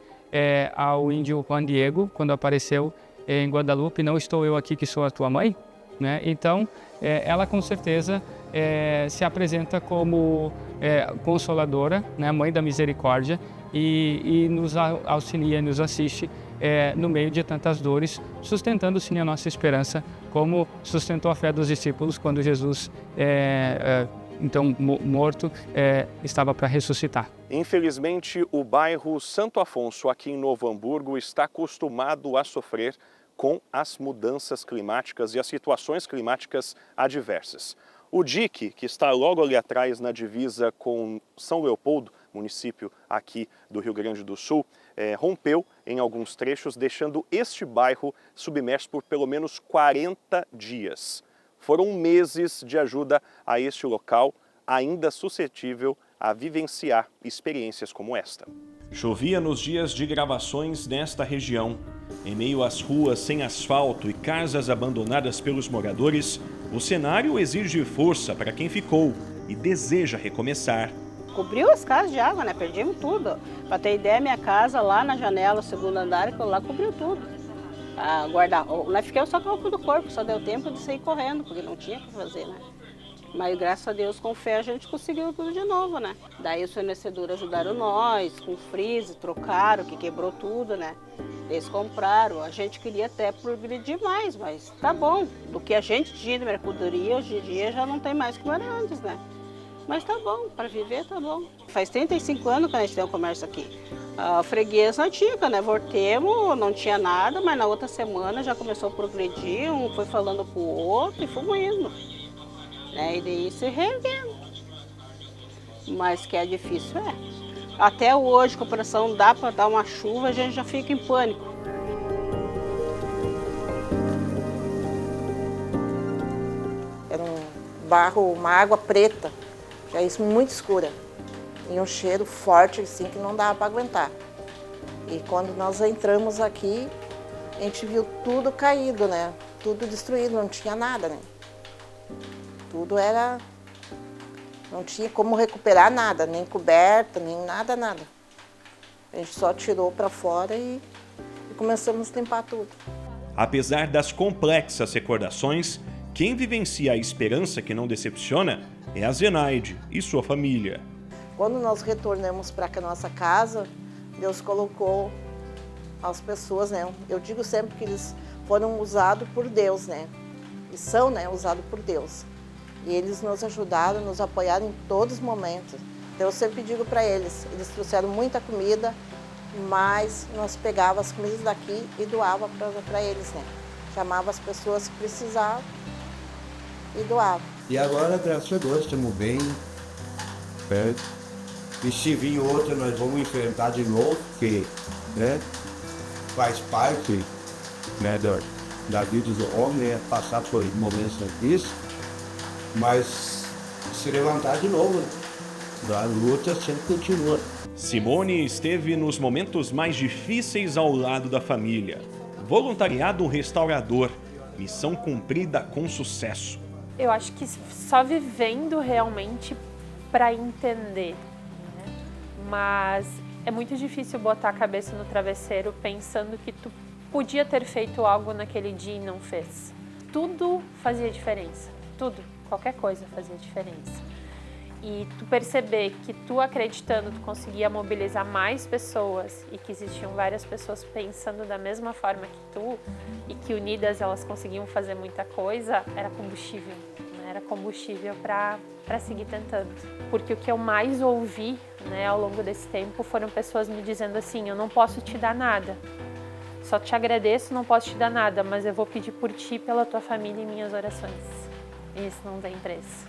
ao índio Juan Diego, quando apareceu em Guadalupe, não estou eu aqui que sou a tua mãe, né? Então, ela com certeza se apresenta como consoladora, né? Mãe da misericórdia e nos auxilia, nos assiste no meio de tantas dores, sustentando sim a nossa esperança, como sustentou a fé dos discípulos quando Jesus, então morto, estava para ressuscitar. Infelizmente, o bairro Santo Afonso, aqui em Novo Hamburgo, está acostumado a sofrer com as mudanças climáticas e as situações climáticas adversas. O dique, que está logo ali atrás na divisa com São Leopoldo, município aqui do Rio Grande do Sul, rompeu em alguns trechos, deixando este bairro submerso por pelo menos 40 dias. Foram meses de ajuda a este local, ainda suscetível a vivenciar experiências como esta. Chovia nos dias de gravações nesta região. Em meio às ruas sem asfalto e casas abandonadas pelos moradores, o cenário exige força para quem ficou e deseja recomeçar. Cobriu as casas de água, né? Perdemos tudo. Para ter ideia, minha casa lá na janela, o segundo andar, lá cobriu tudo. Nós ficamos só com o do corpo, só deu tempo de sair correndo, porque não tinha o que fazer, né? Mas graças a Deus, com fé, a gente conseguiu tudo de novo, né? Daí os fornecedores ajudaram nós, com freezer, trocaram, que quebrou tudo, né? Eles compraram, a gente queria até progredir mais, mas tá bom. Do que a gente tinha de mercadoria, hoje em dia já não tem mais como era antes, né? Mas tá bom, para viver tá bom. Faz 35 anos que a gente tem um comércio aqui. A freguesa antiga, né? Voltemos, não tinha nada, mas na outra semana já começou a progredir, um foi falando pro outro e fomos indo. Né? E daí se reerguendo. Mas que é difícil, é. Até hoje, com a pressão dá para dar uma chuva, a gente já fica em pânico. Era um barro, uma água preta, já isso muito escura. E um cheiro forte assim que não dava para aguentar. E quando nós entramos aqui, a gente viu tudo caído, né? Tudo destruído, não tinha nada, né? Tudo era... Não tinha como recuperar nada, nem coberta, nem nada, nada. A gente só tirou para fora e começamos a limpar tudo. Apesar das complexas recordações, quem vivencia a esperança que não decepciona é a Zenaide e sua família. Quando nós retornamos para a nossa casa, Deus colocou as pessoas, né? Eu digo sempre que eles foram usados por Deus, né? E são, né, usados por Deus. E eles nos ajudaram, nos apoiaram em todos os momentos. Então eu sempre digo para eles trouxeram muita comida, mas nós pegávamos as comidas daqui e doava para eles, né? Chamava as pessoas que precisavam e doava. E agora, graças a Deus, estamos bem perto. E se vir outra, nós vamos enfrentar de novo, porque, né, faz parte, né, da vida do homem, é passar por momentos difíceis, mas se levantar de novo, né? A luta sempre continua. Simone esteve nos momentos mais difíceis ao lado da família. Voluntariado restaurador, missão cumprida com sucesso. Eu acho que só vivendo realmente para entender, né? Mas é muito difícil botar a cabeça no travesseiro pensando que tu podia ter feito algo naquele dia e não fez. Tudo fazia diferença, tudo, qualquer coisa fazia diferença. E tu perceber que tu acreditando, tu conseguia mobilizar mais pessoas e que existiam várias pessoas pensando da mesma forma que tu e que unidas elas conseguiam fazer muita coisa, era combustível, né? Era combustível para seguir tentando. Porque o que eu mais ouvi, né, ao longo desse tempo foram pessoas me dizendo assim, eu não posso te dar nada, só te agradeço, não posso te dar nada, mas eu vou pedir por ti, pela tua família em minhas orações. E isso não tem preço.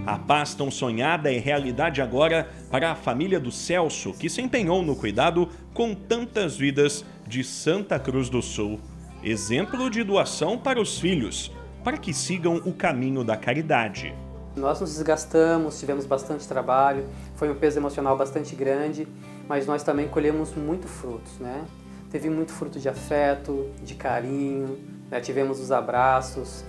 A paz tão sonhada é realidade agora para a família do Celso, que se empenhou no cuidado com tantas vidas de Santa Cruz do Sul. Exemplo de doação para os filhos, para que sigam o caminho da caridade. Nós nos desgastamos, tivemos bastante trabalho, foi um peso emocional bastante grande, mas nós também colhemos muito frutos, né? Teve muito fruto de afeto, de carinho, né? Tivemos os abraços,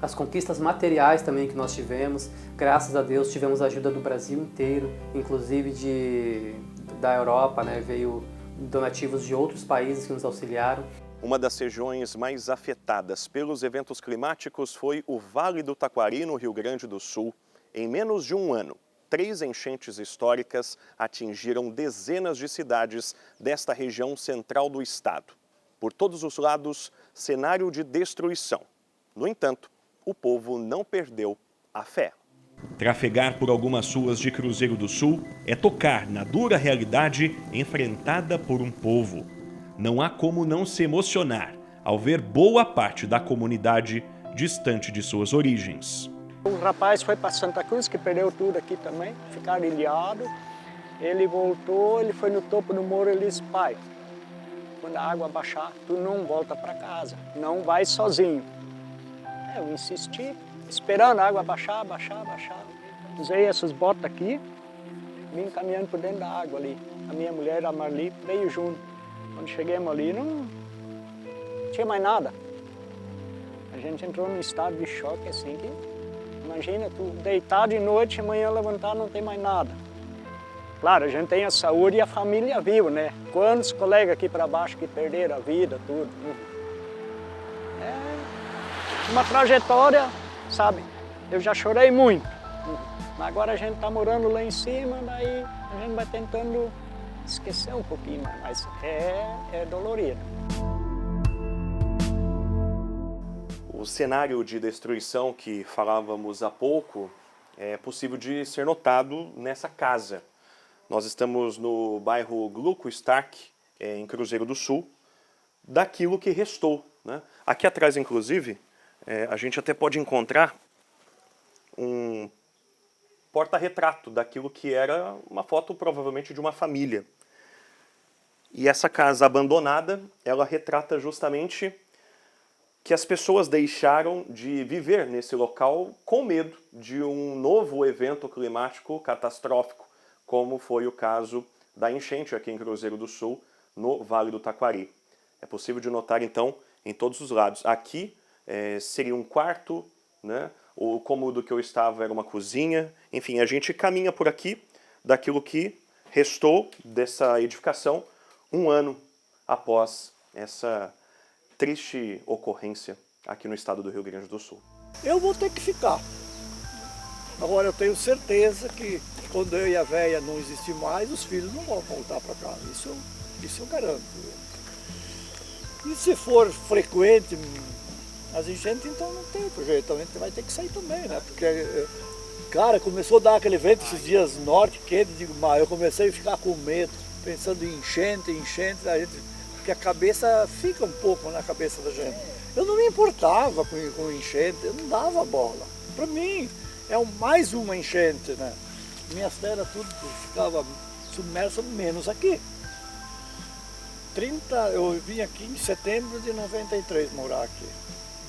as conquistas materiais também que nós tivemos. Graças a Deus tivemos a ajuda do Brasil inteiro, inclusive da Europa, né? Veio donativos de outros países que nos auxiliaram. Uma das regiões mais afetadas pelos eventos climáticos foi o Vale do Taquari, no Rio Grande do Sul. Em menos de um ano, 3 enchentes históricas atingiram dezenas de cidades desta região central do estado. Por todos os lados, cenário de destruição. No entanto, o povo não perdeu a fé. Trafegar por algumas ruas de Cruzeiro do Sul é tocar na dura realidade enfrentada por um povo. Não há como não se emocionar ao ver boa parte da comunidade distante de suas origens. O rapaz foi para Santa Cruz, que perdeu tudo aqui também, ficaram ilhados. Ele voltou, ele foi no topo do morro e ele disse, pai, quando a água baixar, tu não volta para casa, não vai sozinho. Eu insisti, esperando a água baixar. Usei essas botas aqui, vim caminhando por dentro da água ali. A minha mulher, a Marli, veio junto. Quando chegamos ali, não tinha mais nada. A gente entrou num estado de choque assim, que imagina, tu deitar de noite, amanhã levantar, não tem mais nada. Claro, a gente tem a saúde e a família viva, né? Quantos colegas aqui para baixo que perderam a vida, tudo. É uma trajetória sabe? Eu já chorei muito. Agora a gente está morando lá em cima, daí a gente vai tentando esquecer um pouquinho, mas é dolorido. O cenário de destruição que falávamos há pouco é possível de ser notado nessa casa. Nós estamos no bairro Gluckstadt, em Cruzeiro do Sul, daquilo que restou, né? Aqui atrás, inclusive, a gente até pode encontrar um porta-retrato daquilo que era uma foto provavelmente de uma família. E essa casa abandonada, ela retrata justamente que as pessoas deixaram de viver nesse local com medo de um novo evento climático catastrófico, como foi o caso da enchente aqui em Cruzeiro do Sul, no Vale do Taquari. É possível de notar, então, em todos os lados. Aqui seria um quarto, né? O cômodo que eu estava era uma cozinha. Enfim, a gente caminha por aqui daquilo que restou dessa edificação um ano após essa triste ocorrência aqui no estado do Rio Grande do Sul. Eu vou ter que ficar. Agora eu tenho certeza que quando eu e a véia não existir mais, os filhos não vão voltar para cá. Isso eu garanto. E se for frequente as enchentes, então não tem outro jeito, a gente vai ter que sair também, né? Porque, cara, começou a dar aquele vento esses dias norte, quente, eu comecei a ficar com medo, pensando em enchente, porque a cabeça fica um pouco na cabeça da gente. Eu não me importava com enchente, eu não dava bola. Para mim, é mais uma enchente, né? Minhas terras tudo ficava submerso, menos aqui. Eu vim aqui em setembro de 93 morar aqui.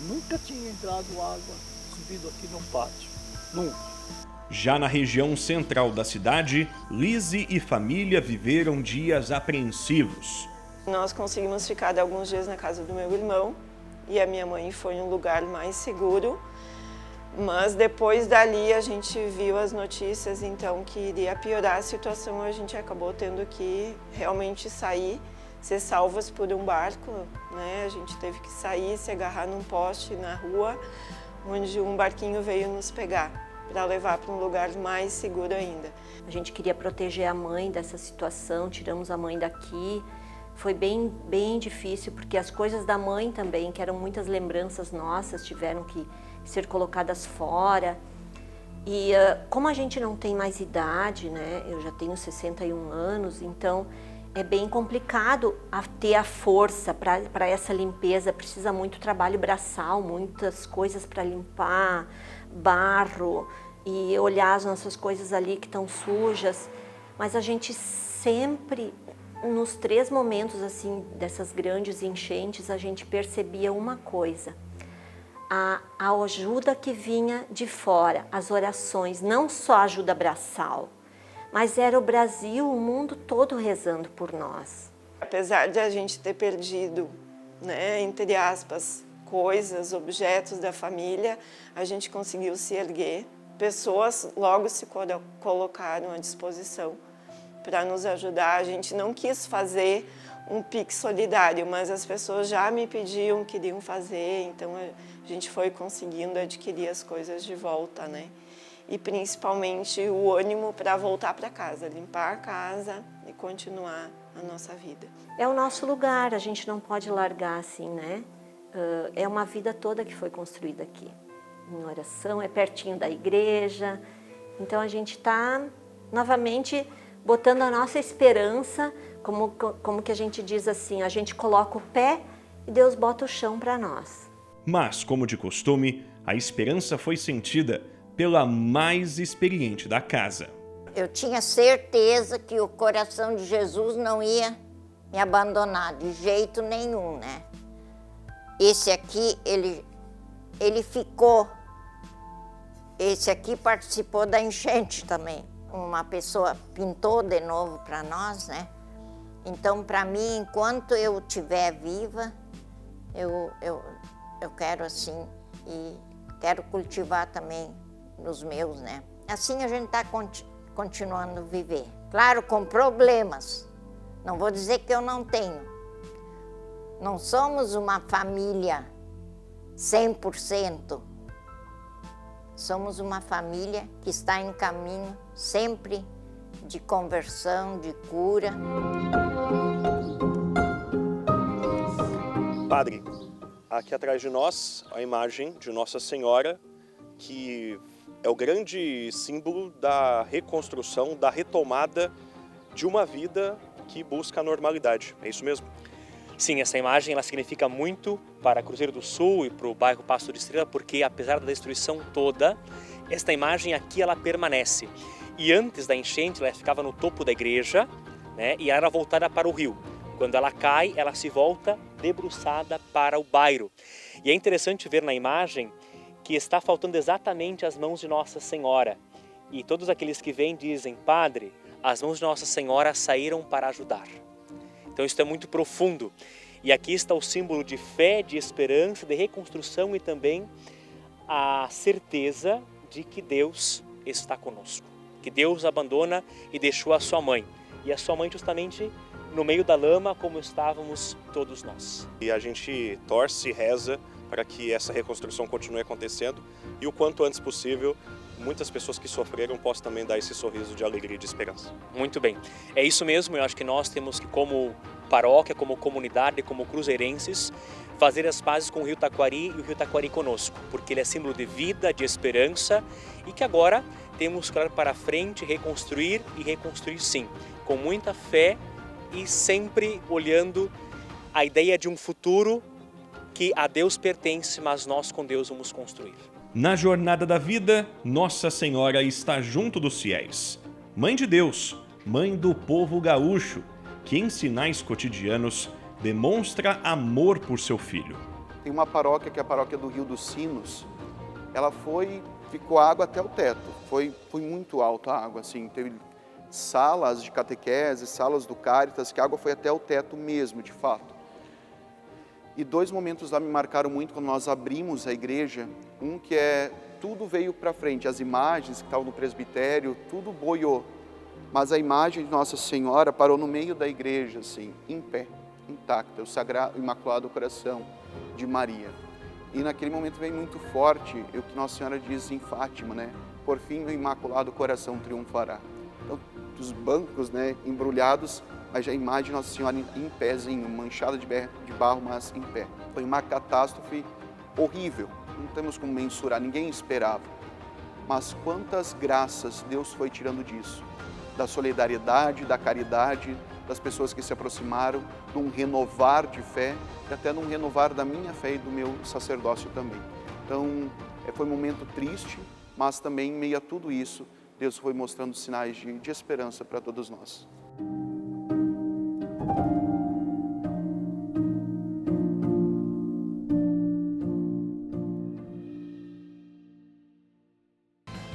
Nunca tinha entrado água, subido aqui no pátio. Nunca. Já na região central da cidade, Lise e família viveram dias apreensivos. Nós conseguimos ficar alguns dias na casa do meu irmão e a minha mãe foi em um lugar mais seguro. Mas depois dali a gente viu as notícias, então, que iria piorar a situação. A gente acabou tendo que realmente sair, ser salvas por um barco, né? A gente teve que sair, se agarrar num poste na rua, onde um barquinho veio nos pegar, para levar para um lugar mais seguro ainda. A gente queria proteger a mãe dessa situação, tiramos a mãe daqui. Foi bem difícil, porque as coisas da mãe também, que eram muitas lembranças nossas, tiveram que ser colocadas fora. E como a gente não tem mais idade, né? Eu já tenho 61 anos, então é bem complicado ter a força para essa limpeza. Precisa muito trabalho braçal, muitas coisas para limpar, barro e olhar as nossas coisas ali que estão sujas. Mas a gente sempre, nos 3 momentos assim dessas grandes enchentes, a gente percebia uma coisa: a ajuda que vinha de fora, as orações, não só a ajuda braçal, mas era o Brasil, o mundo todo rezando por nós. Apesar de a gente ter perdido, né, entre aspas, coisas, objetos da família, a gente conseguiu se erguer. Pessoas logo se colocaram à disposição para nos ajudar. A gente não quis fazer um Pix solidário, mas as pessoas já me pediam, queriam fazer, então a gente foi conseguindo adquirir as coisas de volta, né? E principalmente o ânimo para voltar para casa, limpar a casa e continuar a nossa vida. É o nosso lugar, a gente não pode largar assim, né? É uma vida toda que foi construída aqui, em oração, é pertinho da igreja, então a gente está novamente botando a nossa esperança, como que a gente diz assim, a gente coloca o pé e Deus bota o chão para nós. Mas, como de costume, a esperança foi sentida pela mais experiente da casa. Eu tinha certeza que o coração de Jesus não ia me abandonar de jeito nenhum, né? Esse aqui, ele ficou. Esse aqui participou da enchente também. Uma pessoa pintou de novo para nós, né? Então, para mim, enquanto eu estiver viva, eu quero assim, e quero cultivar também nos meus, né? Assim a gente está continuando a viver. Claro, com problemas. Não vou dizer que eu não tenho. Não somos uma família 100%. somos uma família que está em caminho sempre de conversão, de cura. Padre, aqui atrás de nós a imagem de Nossa Senhora, que é o grande símbolo da reconstrução, da retomada de uma vida que busca a normalidade. É isso mesmo? Sim, essa imagem ela significa muito para Cruzeiro do Sul e para o bairro Passo de Estrela, porque apesar da destruição toda, esta imagem aqui ela permanece. E antes da enchente ela ficava no topo da igreja, né, e era voltada para o rio. Quando ela cai, ela se volta debruçada para o bairro. E é interessante ver na imagem que está faltando exatamente as mãos de Nossa Senhora. E todos aqueles que vêm dizem, Padre, as mãos de Nossa Senhora saíram para ajudar. Então isso é muito profundo. E aqui está o símbolo de fé, de esperança, de reconstrução e também a certeza de que Deus está conosco. Que Deus abandona e deixou a sua mãe. E a sua mãe justamente no meio da lama como estávamos todos nós. E a gente torce e reza para que essa reconstrução continue acontecendo e o quanto antes possível muitas pessoas que sofreram possam também dar esse sorriso de alegria e de esperança. Muito bem. É isso mesmo, eu acho que nós temos que, como paróquia, como comunidade, como cruzeirenses, fazer as pazes com o Rio Taquari e o Rio Taquari conosco, porque ele é símbolo de vida, de esperança e que agora temos que olhar para frente, reconstruir e reconstruir sim, com muita fé e sempre olhando a ideia de um futuro que a Deus pertence, mas nós com Deus vamos construir. Na jornada da vida, Nossa Senhora está junto dos fiéis. Mãe de Deus, mãe do povo gaúcho, que em sinais cotidianos demonstra amor por seu filho. Tem uma paróquia que é a paróquia do Rio dos Sinos. Ela ficou água até o teto. Foi muito alta a água, assim, teve salas de catequese, salas do Cáritas, que a água foi até o teto mesmo, de fato. E 2 momentos lá me marcaram muito quando nós abrimos a igreja. Um que tudo veio para frente, as imagens que estavam no presbitério, tudo boiou. Mas a imagem de Nossa Senhora parou no meio da igreja, assim, em pé, intacta, o Sagrado Imaculado Coração de Maria. E naquele momento veio muito forte o que Nossa Senhora diz em Fátima, né? Por fim, o Imaculado Coração triunfará. Então, os bancos, né, embrulhados, mas a imagem de Nossa Senhora em pézinho, manchada de barro, mas em pé. Foi uma catástrofe horrível, não temos como mensurar, ninguém esperava. Mas quantas graças Deus foi tirando disso, da solidariedade, da caridade, das pessoas que se aproximaram, de um renovar de fé, e até de um renovar da minha fé e do meu sacerdócio também. Então, foi um momento triste, mas também em meio a tudo isso, Deus foi mostrando sinais de esperança para todos nós.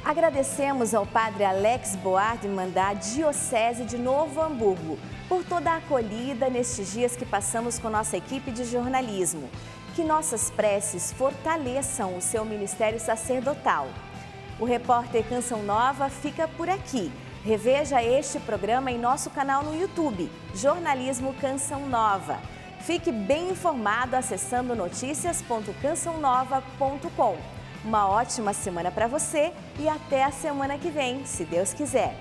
Agradecemos ao Padre Alex Boardman da Diocese de Novo Hamburgo por toda a acolhida nestes dias que passamos com nossa equipe de jornalismo. Que nossas preces fortaleçam o seu ministério sacerdotal. O repórter Canção Nova fica por aqui. Reveja este programa em nosso canal no YouTube, Jornalismo Canção Nova. Fique bem informado acessando noticias.cançãonova.com. Uma ótima semana para você e até a semana que vem, se Deus quiser.